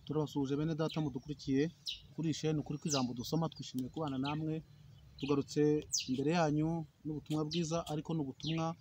Turabasuhuje bene data mudukurikiye kuri isheni ukuri kw'ijambo dusoma. Twishimiye kubana namwe, tugarutse imbere yanyu n'ubutumwa bwiza, ariko n'ubutumwa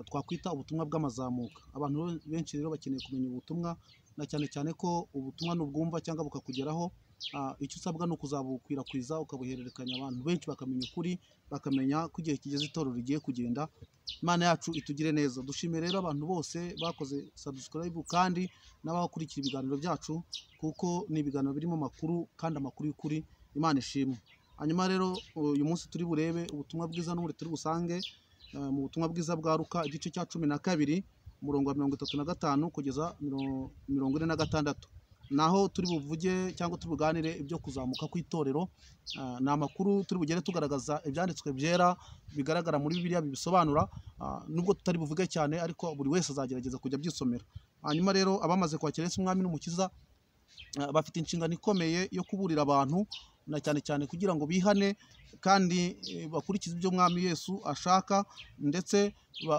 twakwita ubutumwa bw'amazamuka. Abantu benshi rero bakeneye kumenya ubutumwa, na cyane cyane ko ubutumwa nubwumva cyangwa bukakugeraho, icyo usabwa ni ukuzabukwirakwiza ukabuhererekanya, abantu benshi bakamenya ukuri, bakamenya ko igihe kigeze itorero rigiye kugenda. Imana yacu itugire neza. Dushimiye rero abantu bose bakoze subscribe kandi n'abakurikira ibiganiro byacu, kuko ni ibiganiro birimo amakuru kandi amakuru y'ukuri. Imana ishimwe. Hanyuma rero uyu munsi turi burebe ubutumwa bwiza n'ubundi turi busange mu butumwa bwiza bwa Luka igice cya 12 umurongo wa 35 kugeza 46. Naho turi buvuge cyangwa turi buganire ibyo kuzamuka kw'itorero. Ni amakuru turi bugere tugaragaza ibyanditswe byera bigaragara muri Bibiliya bibisobanura, nubwo tutari buvuge cyane, ariko buri wese azagerageza kujya byisomera. Hanyuma rero abamaze kwakira Yesu umwami n'umukiza bafite inshingano ikomeye yo kuburira abantu, na cyane cyane kugira ngo bihane kandi bakurikize ibyo umwami Yesu ashaka, ndetse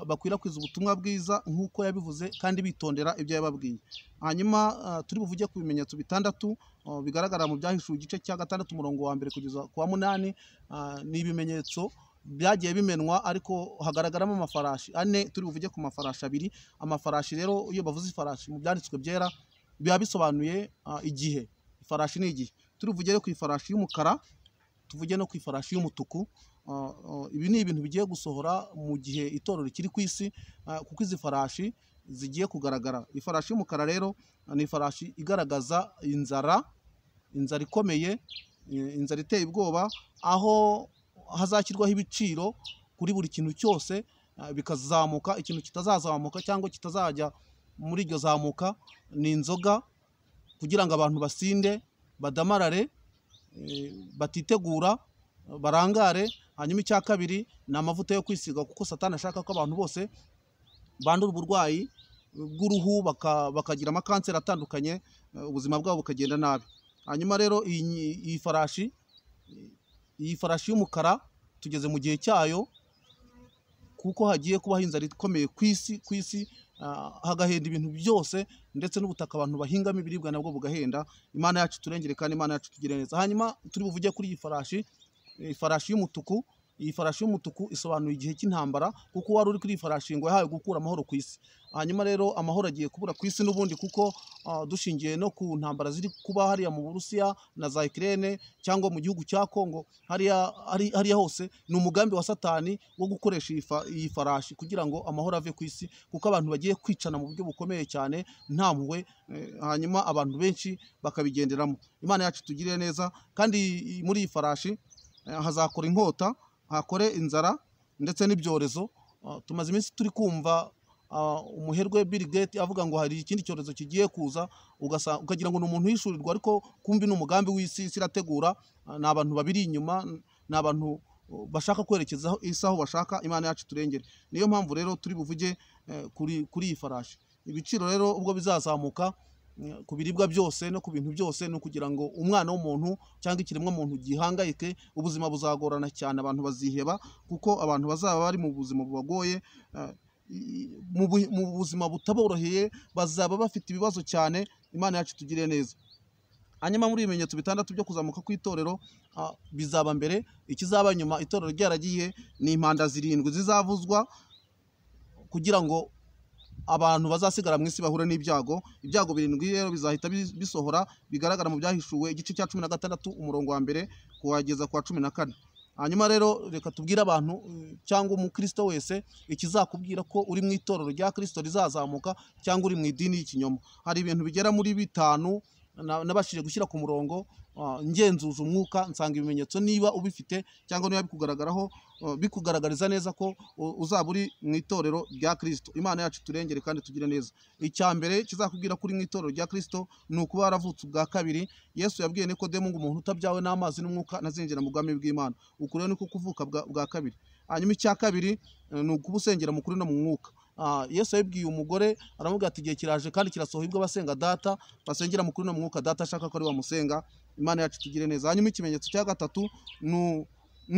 bakwirakwiza ubutumwa bwiza nk'uko yabivuze kandi bitondera ibyo yababwiye. Hanyuma turi buvuge ku bimenyetso bitandatu bigaragara mu byahishuwe igice cya 6 umurongo wa 1 kugeza ku wa 8. Ni ibimenyetso byagiye bimenwa, ariko hagaragaramo amafarashi 4. Turi buvuge ku mafarashi 2. Amafarashi rero, iyo bavuze ifarashi mu byanditswe byera, biba bisobanuye igihe. Ifarashi ni igihe. Turi buvugere ku ifarashi y'umukara, tuvuge no ku ifarashi y'umutuku. Ibi ni ibintu bigiye gusohora mu gihe itorero rikiri ku isi, kuko izi farashi zigiye kugaragara. Ifarashi y'umukara rero ni ifarashi igaragaza inzara ikomeye, inzara iteye ubwoba, aho hazashyirwaho ibiciro kuri buri kintu cyose, bikazamuka. Ikintu kitazazamuka cyangwa kitazajya muri iryo zamuka ni inzoga, kugira ngo abantu basinde, badamarare, batitegura, barangare. Hanyuma icya kabiri ni amavuta yo kwisiga, kuko Satani ashaka ko abantu bose bandura uburwayi bw'uruhu, bakagira amakanseri atandukanye, ubuzima bwabo bukagenda nabi. Hanyuma rero iyi farashi y'umukara tugeze mu gihe cyayo, kuko hagiye kubaho inzara ikomeye ku isi, hagahenda ibintu byose, ndetse n'ubutaka abantu bahingamo ibiribwa nabwo bugahenda. Imana yacu turengere kandi Imana yacu tugire neza. Hanyuma turi buvuge kuri iyi farashi y'umutuku. Iyi farashi y'umutuku isobanuye igihe cy'intambara, kuko wari uri kuri iyi farashi ngo yahawe gukura amahoro ku isi. Hanyuma rero amahoro agiye kubura ku isi n'ubundi, kuko dushingiye no ku ntambara ziri kuba hariya mu Burusiya na za Ukraine, cyangwa mu gihugu cya Kongo, hariya hose ni umugambi wa Satani wo gukoresha iyi farashi kugira ngo amahoro ave ku isi, kuko abantu bagiye kwicana mu buryo bukomeye cyane nta mpuhwe. Hanyuma abantu benshi bakabigenderamo. Imana yacu tugire neza. Kandi muri iyi farashi hazakora inkota, hakore inzara ndetse n'ibyorezo. Tumaze iminsi turi kumva umuherwe Bill Gates avuga ngo hari ikindi cyorezo kigiye kuza, ukagira ngo ni umuntu yishurirwa, ariko kumbi ni umugambi w'isi irategura. Ni abantu babiri inyuma, ni abantu bashaka kwerekeza isi aho bashaka. Imana yacu turengere. Niyo mpamvu rero turi buvuge kuri iyi farashi. Ibiciro rero ubwo bizazamuka ku biribwa byose no ku bintu byose, ni ukugira ngo umwana w'umuntu cyangwa ikiremwa muntu gihangayike. Ubuzima buzagorana cyane, abantu baziheba, kuko abantu bazaba bari mu buzima bubagoye, mu buzima butaboroheye, bazaba bafite ibibazo cyane. Imana yacu tugire neza. Hanyuma muri ibimenyetso bitandatu byo kuzamuka kw'itorero, bizaba mbere. Ikizaba nyuma itorero ryaragiye ni impanda 7 zizavuzwa, kugira ngo abantu bazasigara mu isi bahure n'ibyago. Ibyago 7 rero bizahita bisohora, bigaragara mu byahishuwe igice cya 16 umurongo wa 1 kuwageza kwa 14. Hanyuma rero reka tubwire abantu, cyangwa umukristo wese, ikizakubwira ko uri mu itorero rya Kristo rizazamuka cyangwa uri mu idini y'ikinyoma. Hari ibintu bigera muri 5 nabashije gushyira ku murongo, ngenzuje umwuka, nsanga ibimenyetso niba ubifite cyangwa niba bikugaragaraho, bikugaragariza neza ko uzaba uri mu itorero rya Kristo. Imana yacu turengere kandi tugire neza. Icya mbere kizakubwira kuri mu itorero rya Kristo ni ukuba waravutse ubwa kabiri. Yesu yabwiye Nikodemu ngo umuntu utabyawe n'amazi n'umwuka ntazinjira mu bwami bw'Imana. Uku rero niko kuvuka bwa kabiri. Hanyuma icya kabiri ni ukuba usengera mu kuri no mu mwuka. Yesu yabwiye umugore, aramubwira ati igihe kiraje kandi kirasohoye ubwo abasenga data basengera mu kuri no mu mwuka, data ashaka ko ari bamusenga. Imana yacu tugire neza. Hanyuma ikimenyetso cya gatatu ni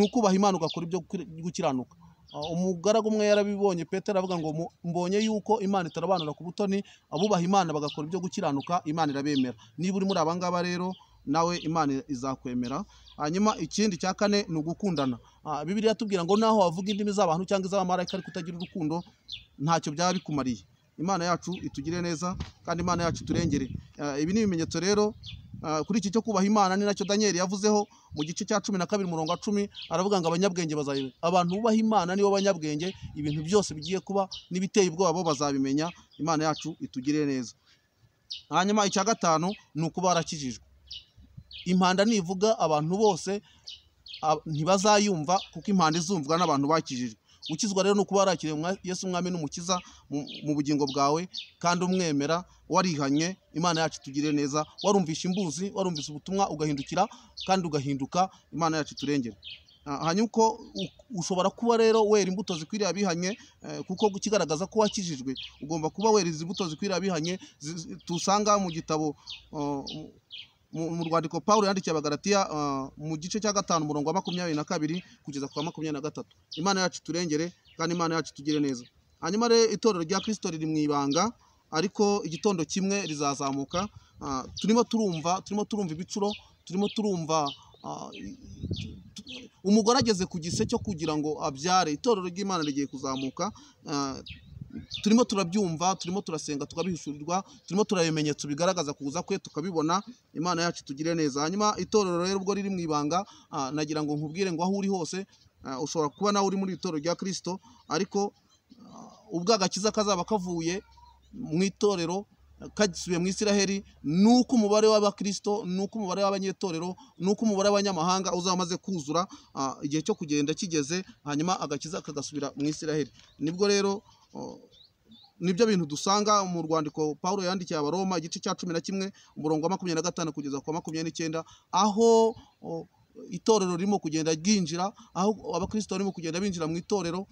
ukubaha Imana, ugakora ibyo gukiranuka. umugaragu umwe yarabibonye, Petero avuga ngo mbonye yuko Imana itarabanura ku butoni, abubaha Imana bagakora ibyo gukiranuka Imana irabemera. Niba uri muri aba ngaba rero nawe Imana izakwemera. Hanyuma ikindi cya kane ni ugukundana. Bibiliya tubwira ngo naho wavuga indimi z'abantu cyangwa iz'abamarayika ariko utagira urukundo ntacyo byaba bikumariye. Imana yacu itugire neza kandi Imana yacu turengere. Ibi ni ibimenyetso rero kuri iki cyo kubaha Imana, ni nacyo Daniel yavuzeho mu gice cya 12 umurongo wa 10, aravuga ngo abanyabwenge bazabimenya. Abantu bubaha Imana nibo banyabwenge, ibintu byose bigiye kuba n'ibiteye ubwoba bo bazabimenya. Imana yacu itugire neza. Hanyuma icya gatanu ni ukuba barakijijwe. Impanda nivuga abantu bose ntibazayumva, kuko impanda izumvwa n'abantu bakijijwe. Ukizwa rero no kuba warakiriye Yesu umwami n'umukiza mu bugingo bwawe kandi umwemera, warihanye. Imana yacu tugire neza, warumvisha imbuzi, warumvise ubutumwa ugahindukira kandi ugahinduka. Imana yacu turengere. Hanyuma uko ushobora kuba rero wera imbuto zikwiriye abihanye, kuko kigaragaza ko wakijijwe ugomba kuba wera izi imbuto zikwiriye abihanye tusanga mu gitabo mu rwandiko Pawulo yandikiye Abagalatiya mu gice cya 5 umurongo wa 22 kugeza ku 23. Imana yacu turengere kandi Imana yacu tugire neza. Hanyuma rero itorero rya Kristo riri mu ibanga, ariko igitondo kimwe rizazamuka. Turimo turumva ibicuro, turimo turumva umugore ageze ku gise cyo kugira ngo abyare. Itorero ry'Imana rigiye kuzamuka. Turimo turabyumva, turimo turasenga tukabihishurirwa, turimo turabimenyetso bigaragaza kuza kwe tukabibona. Imana yacu tugire neza. Hanyuma itorero rero ubwo riri mu ibanga, nagira ngo nkubwire ngo aho uri hose ushobora kuba nawe uri muri itorero rya Kristo, ariko ubwo agakiza kazaba kavuye mu itorero kagisubiye mu Isiraheli, nuko umubare w'abakristo, nuko umubare w'abanyetorero, nuko umubare w'abanyamahanga uzamaze kuzura, igihe cyo kugenda kigeze, hanyuma agakiza kagasubira mu Isiraheli. Nibwo rero nibyo bintu dusanga mu rwandiko Pawulo yandikiye Abaroma igice cya 11 umurongo wa 25 kugeza ku 29, aho itorero ririmo kugenda ryinjira, aho abakristo barimo kugenda binjira mu itorero,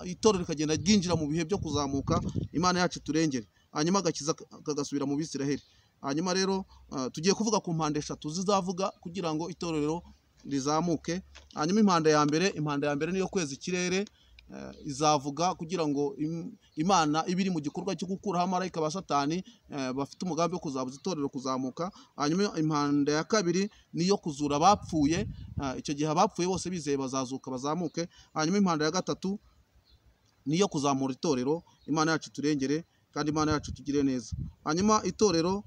itorero rikagenda ryinjira mu bihe byo kuzamuka. Imana yacu turengere. Hanyuma agakiza kagasubira mu Bisiraheli. Hanyuma rero tugiye kuvuga ku mpande eshatu zizavuga kugira ngo itorero rizamuke. Hanyuma impanda ya mbere niyo kweza ikirere, izavuga kugira ngo Imana ibiri mu gikorwa cyo gukuraho amarayika ba Satani bafite umugambi wo kuzabuza itorero kuzamuka. Hanyuma impanda ya kabiri niyo kuzura abapfuye, icyo gihe abapfuye bose bizeye bazazuka bazamuke. Hanyuma impanda ya gatatu niyo kuzamura itorero. Imana yacu turengere kandi Imana yacu tugire neza. Hanyuma itorero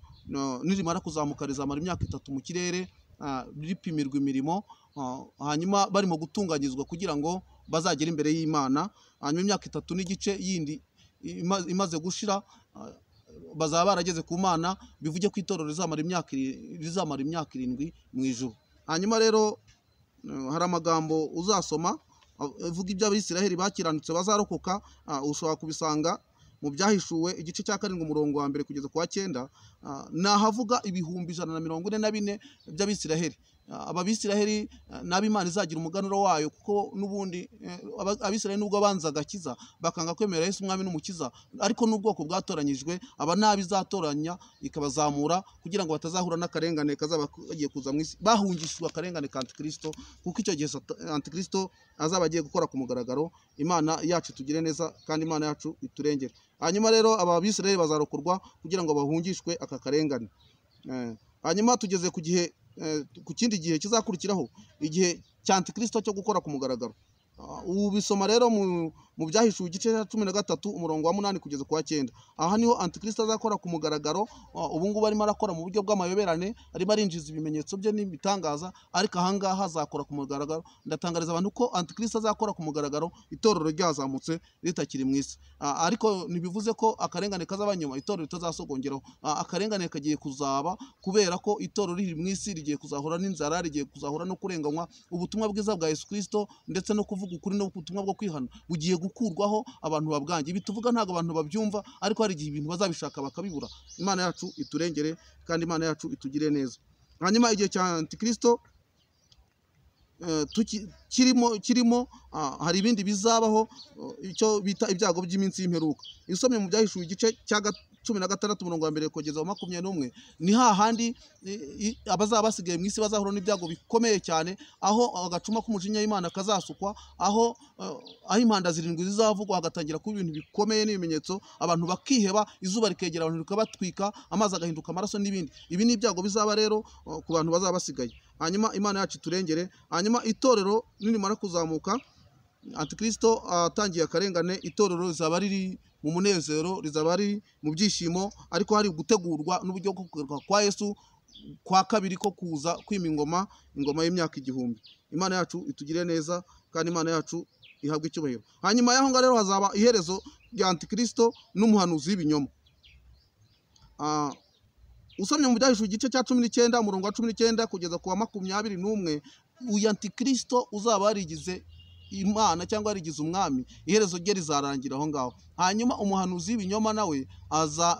nirimara kuzamuka rizamara imyaka 3 mu kirere, ripimirwa imirimo, hanyuma barimo gutunganyizwa kugira ngo bazagera imbere y'Imana. Hanyuma imyaka 3 n'igice yindi imaze gushira, bazaba barageze ku Mana. Bivuge ko itorero rizamara imyaka 7 mu ijuru. Hanyuma rero hari amagambo uzasoma avuga iby'Abisiraheli bakiranutse bazarokoka. Ushobora kubisanga mu Byahishuwe igice cya 7 umurongo wa 1 kugeza ku wa 9. Nahavuga ibihumbi 144 by'Abisiraheli. Abisiraheli n'Abimana izagira umuganuro wayo, kuko nubundi Abisiraheli nubwo banza agakiza bakanga kwemera Yesu umwami n'umukiza, ariko n'ubwoko bwatoranyijwe aba nabi izatoranya ikabazamura kugira ngo batazahura n'akarengane kazaba kagiye kuza mu isi. Bahungishijwe akarengane ka Antikristo, kuko icyo gihe Antikristo azaba agiye gukora ku mugaragaro. Imana yacu tugire neza kandi Imana yacu iturengere. Hanyuma rero Abisiraheli bazarokorwa kugira ngo bahungishwe aka karengane. Hanyuma tugeze ku kindi gihe kizakurikiraho, igihe cya Antikristo cyo gukora ku mugaragaro. Ubu bisoma rero mu Byahishuwe igice cya 13 umurongo wa 8 kugeza ku wa 9. Aha niho Antikristo azakora ku mugaragaro. Ubu ngubu arimo arakora mu buryo bw'amayoberane, arimo arinjiza ibimenyetso bye n'ibitangaza, ariko ahangaha azakora ku mugaragaro. Ndatangariza abantu ko Antikristo azakora ku mugaragaro itorero ryazamutse ritakiri mu isi. Ariko ntibivuze ko akarengane kazaba nyuma itorero ritazasogongeraho. Akarengane kagiye kuzaba kubera ko itorero riri mu isi rigiye kuzahura n'inzara, rigiye kuzahura no kurenganywa. Ubutumwa bwiza bwa Yesu Kristo ndetse no kuvuga ukuri no ubutumwa bwo kwihana bugiye gukurwaho, abantu babwange. Ibi tuvuga ntabwo abantu babyumva, ariko hari igihe ibintu bazabishaka bakabibura. Imana yacu iturengere kandi Imana yacu itugire neza. Hanyuma igihe cya Antikristo kirimo hari ibindi bizabaho, icyo bita ibyago by'iminsi y'imperuka. Isomye mu Byahishuwe igice cya 16 umurongo wa mbere kugeza wa 21 ni hahandi abazaba basigaye mu isi bazahura n'ibyago bikomeye cyane, aho agacuma k'umujinya w'Imana kazasukwa, aho impanda 7 zizavugwa, hagatangira kuba ibintu bikomeye n'ibimenyetso, abantu bakiheba, izuba rikegera abantu rikabatwika, amazi agahinduka amaraso n'ibindi. Ibi ni ibyago bizaba rero ku bantu bazaba basigaye. Hanyuma Imana yacu turengere. Hanyuma itorero nirimara kuzamuka, Antikristo atangiye akarengane, itorero rizaba riri mu munezero, rizaba riri mu byishimo, ariko hari gutegurwa n'uburyo bwo kugaruka kwa Yesu kwa kabiri ko kuza kwima ingoma y'imyaka 1000. Imana yacu itugire neza kandi Imana yacu ihabwe icyubahiro. Hanyuma yaho nga rero hazaba iherezo rya Antikristo n'umuhanuzi w'ibinyoma. Usomye mu Byahishuwe igice cya 19 umurongo wa 19 kugeza ku wa 21, uyu Antikristo uzaba yarigize Imana cyangwa yarigize umwami, iherezo rye rizarangira aho ngaho. Hanyuma umuhanuzi w'ibinyoma nawe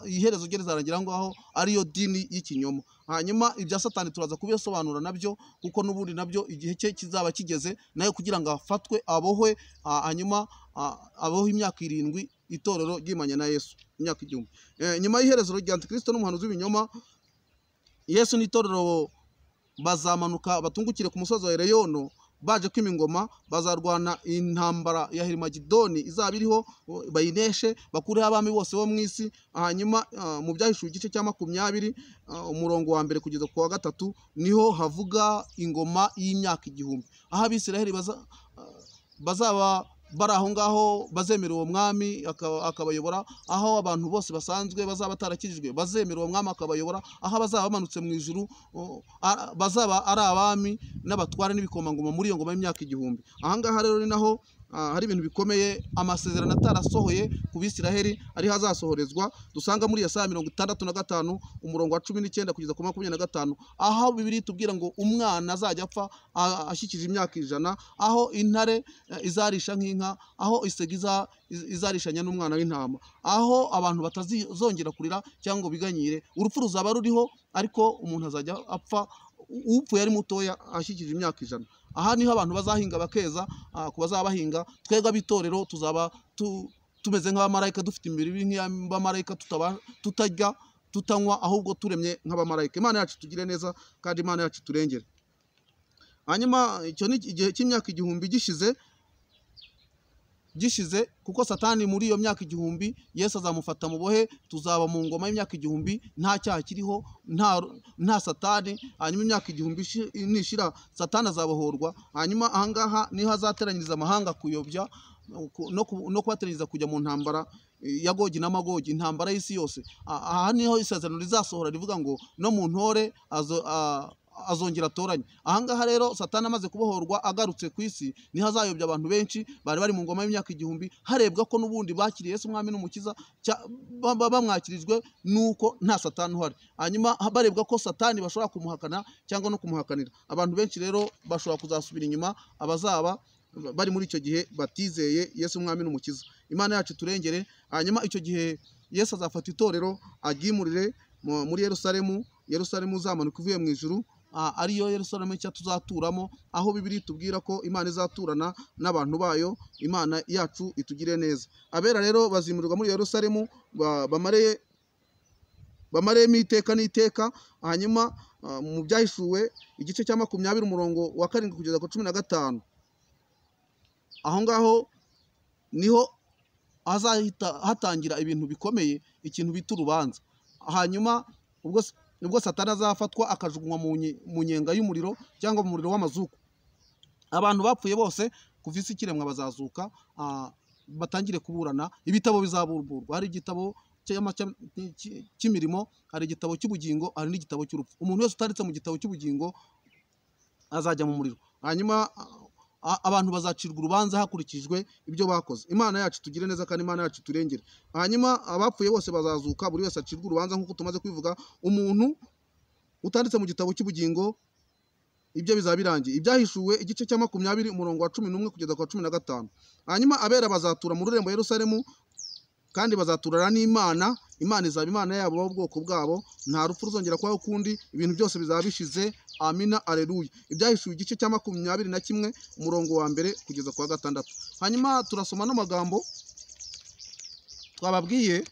iherezo rye rizarangira aho ngaho, ariyo dini y'ikinyoma. Hanyuma ibya Satani turaza kubisobanura nabyo, kuko n'ubundi nabyo igihe cye kizaba kigeze nayo kugira ngo afatwe, abohwe, hanyuma abohwe imyaka 7 itorero ryimanye na Yesu, imyaka 1000. Nyuma y'iherezo rya Antikristo n'umuhanuzi w'ibinyoma, Yesu n'itorero bazamanuka batungukire ku musozi wa Eleyono, baje kwima ingoma, bazarwana intambara ya Herimagidoni izaba iriho, bayineshe, bakureho abami bose bo mu isi. Hanyuma mu Byahishuwe igice cya 20 umurongo wa mbere kugeza ku wa 3 niho havuga ingoma y'imyaka 1000, aho Abisiraheli bazaba bari aho ngaho, bazemera uwo mwami akabayobora, aho abantu bose basanzwe bazaba batarakijijwe bazemera uwo mwami akabayobora, aho bazaba bamanutse mu ijuru, bazaba ari abami n'abatware n'ibikomangoma muri iyo ngoma y'imyaka 1000. Aha ngaha rero ni naho hari ibintu bikomeye, amasezerano atarasohoye ku Bisiraheli ari hazasohorezwa. Dusanga muri Yesaya 65 umurongo wa 19 kugeza ku 25, aho Bibiri tubwira ngo umwana azajya apfa ashyikije imyaka 100, aho intare izarisha nk'inka, aho isega izarishanya n'umwana w'intama, aho abantu batazongera kurira cyangwa biganyire. Urupfu ruzaba ruriho, ariko umuntu azajya apfa upfuye ari mutoya ashyikije imyaka 100. Aha niho abantu bazahinga bakeza, ku bazaba bahinga. Twebwe abitorero tuzaba tumeze nk'abamarayika, dufite imibiri nk'abamarayika, tutarya tutanywa, ahubwo turemye nk'abamarayika. Imana yacu tugire neza kandi Imana yacu turengere. Hanyuma icyo ni igihe cy'imyaka 1000 gishize, kuko Satani muri iyo myaka 1000 Yesu azamufata mu bohe, tuzaba mu ngoma y'imyaka 1000, nta cyaha kiriho, nta Satani. Hanyuma imyaka 1000 nishira, Satani azabohorwa. Hanyuma ahangaha niho azateranyiriza amahanga kuyobya no kubateranyiriza kujya mu ntambara ya Gogi na Magogi, intambara y'isi yose. Aha niho isezerano rizasohora rivuga ngo no mu ntore azongera atoranye. Ahangaha rero Satani amaze kubohorwa, agarutse ku isi, niho azayobya abantu benshi bari mu ngoma y'imyaka 1000, harebwa ko n'ubundi bakiriye Yesu umwami n'umukiza, bamwakirijwe nuko nta Satani uhari. Hanyuma barebwa ko Satani bashobora kumuhakana cyangwa no kumuhakanira. Abantu benshi rero bashobora kuzasubira inyuma, abazaba bari muri icyo gihe batizeye Yesu umwami n'umukiza. Imana yacu turengere. Hanyuma icyo gihe Yesu azafata itorero aryimurire muri Yerusalemu uzamanuka uvuye mu ijuru, ariyo Yerusalemu nshya tuzaturamo, aho Bibiri tubwira ko Imana izaturana n'abantu bayo. Imana yacu itugire neza. Abera rero bazimurirwa muri Yerusalemu, bamaremo iteka n'iteka. Hanyuma mu Byahishuwe igice cya 20 umurongo wa 7 kugeza ku 15, aho ngaho niho hazahita hatangira ibintu bikomeye, ikintu bita urubanza. Hanyuma ubwo Satani azafatwa akajugunywa mu nyenga y'umuriro cyangwa mu muriro w'amazuku. Abantu bapfuye bose kuva isi kiremwa bazazuka, batangire kuburana. Ibitabo bizaburburwa, hari igitabo cy'imirimo, hari igitabo cy'ubugingo, hari n'igitabo cy'urupfu. Umuntu wese utanditse mu gitabo cy'ubugingo azajya mu muriro. Hanyuma abantu bazacirwa urubanza hakurikijwe ibyo bakoze. Imana yacu tugire neza kandi Imana yacu turengere. Hanyuma abapfuye bose bazazuka, buri wese acirwa urubanza nk'uko tumaze kwivuga. Umuntu utanditse mu gitabo cy'ubugingo, ibyo bizaba birangiye. Ibyahishuwe igice cya 20 umurongo wa 11 kugeza ku wa 15. Hanyuma abera bazatura mu rurembo Yerusalemu, kandi bazaturana n'Imana. Imana izaba Imana yabo b'ubwoko bwabo, nta rupfu ruzongera kubaho ukundi, ibintu byose bizaba bishize. Amina, aleluya. Ibyahishuwe igice cya 21 umurongo wa mbere kugeza ku wa 6. Hanyuma turasoma n'amagambo twababwiye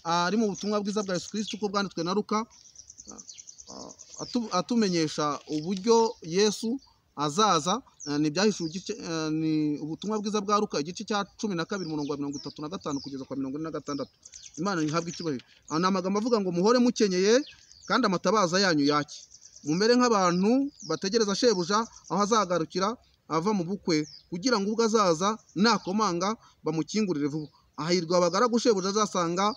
ari mu butumwa bwiza bwa Yesu Kristo uko bwanditswe na Luka, atumenyesha uburyo Yesu azaza. Ni byahishuwe ni ubutumwa bwiza bwa Luka igice cya 12 umurongo wa 35 kugeza kwa 46. Imana ihabwa icyubahiro. Ni amagambo avuga ngo muhore mukenyeye kandi amatabaza yanyu yake, mumere nk'abantu bategereza shebuja aho azagarukira ava mu bukwe, kugira ngo ubwo azaza nakomanga bamukingurire vuba. Ahirwa abagaragu shebuja azasanga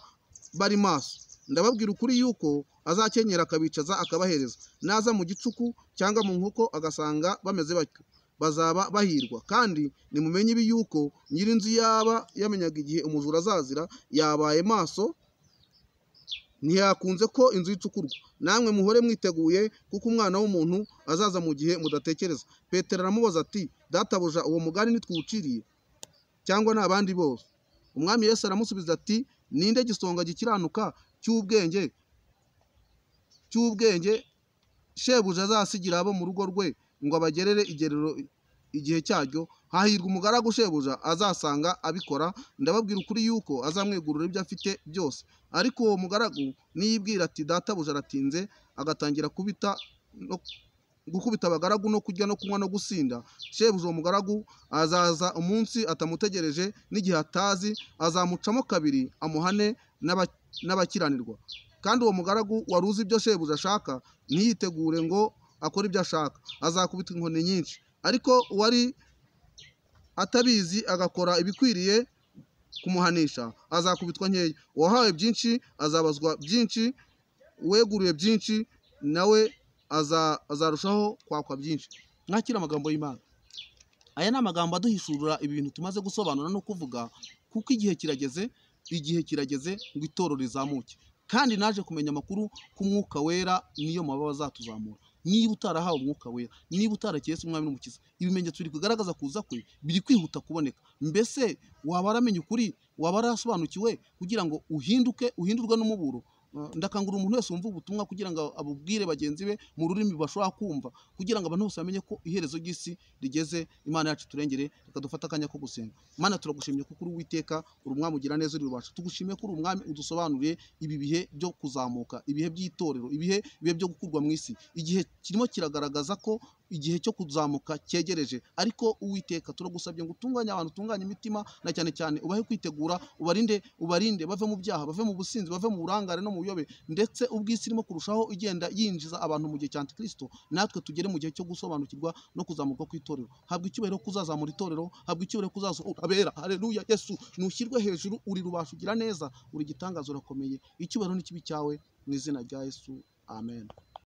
bari maso. Ndababwira ukuri yuko azakenyera akabicaza akabahereza. Naza mu gicuku cyangwa mu nkoko agasanga bameze batyo, bazaba bahirwa. Kandi nimumenye ibi yuko nyirinzu yaba yamenyaga igihe umujura azazira, yabaye maso ntiyakunze ko inzu icukurwa. Namwe muhore mwiteguye, kuko umwana w'umuntu azaza mu gihe mudatekereza. Petero aramubaza ati, databuja, uwo mugani nitwuciriye cyangwa ni abandi bose? Umwami Yesu aramusubiza ati, ninde gisonga gikiranuka cy'ubwenge shebuja azasigira abo mu rugo rwe ngo abagerere igerero igihe cyaryo? Hahirwa umugaragu shebuja azasanga abikora. Ndababwira ukuri yuko azamwegurira ibyo afite byose. Ariko uwo mugaragu niyibwira ati, databuja aratinze, agatangira gukubita abagaragu no kurya no kunywa no gusinda, shebuja uwo mugaragu azaza umunsi atamutegereje n'igihe atazi, azamucamo kabiri amuhane n'abakiranirwa. Kandi uwo mugaragu wari uzi ibyo shebuja ashaka ntiyitegure ngo akore ibyo ashaka, azakubita inkoni nyinshi. Ariko uwari atabizi agakora ibikwiriye kumuhanisha, azakubitwa nkeya. Uwahawe byinshi azabazwa byinshi, uweguriwe byinshi nawe azarushaho kwakwa byinshi. Mwakira amagambo y'Imana. Aya ni amagambo aduhishurira ibintu tumaze gusobanura no kuvuga, kuko igihe kirageze ngo itorero rizamuke. Kandi naje kumenya amakuru ku Mwuka Wera niyo mababa azatuzamura. Niba utarahawe Umwuka Wera, niba utarakiyese umwami n'umukiza, ibimenyetso biri kugaragaza kuza kwe biri kwihuta kuboneka. Mbese waba waramenye ukuri, waba warasobanukiwe kugira ngo uhindurwe n'umuburo? Ndakangura umuntu wese wumva ubutumwa kugira ngo abubwire bagenzi be mu rurimi bashobora kumva, kugira ngo abantu bose bamenye ko iherezo ry'isi rigeze. Imana yacu turengere. Reka dufate akanya ko gusenga. Mana, turagushimye kuko uri Uwiteka, uri umwami ugira neza, uri rubasha. Tugushimiye ko uri umwami udusobanuriye ibi bihe byo kuzamuka, ibihe by'itorero, ibihe byo gukurwa mu isi. Igihe kirimo kiragaragaza ko igihe cyo kuzamuka cyegereje. Ariko Uwiteka, turagusabye ngo utunganye abantu, utunganye imitima, na cyane cyane ubahe kwitegura, ubarinde bave mu byaha, bave mu businzi, bave mu burangare no mu buyobe. Ndetse ubw'isi irimo kurushaho igenda yinjiza abantu mu gihe cya Antikristo, natwe tugere mu gihe cyo gusobanukirwa no kuzamurwa kw'itorero. Habwa icyubahiro kuzazamura itorero, habwa icyubahiro kuzasohora abera. Haleluya. Yesu nushyirwe hejuru, uri rubasha, ugira neza, uri gitangaza, urakomeye. Icyubahiro n'ikibi cyawe mu izina rya Yesu. Amen.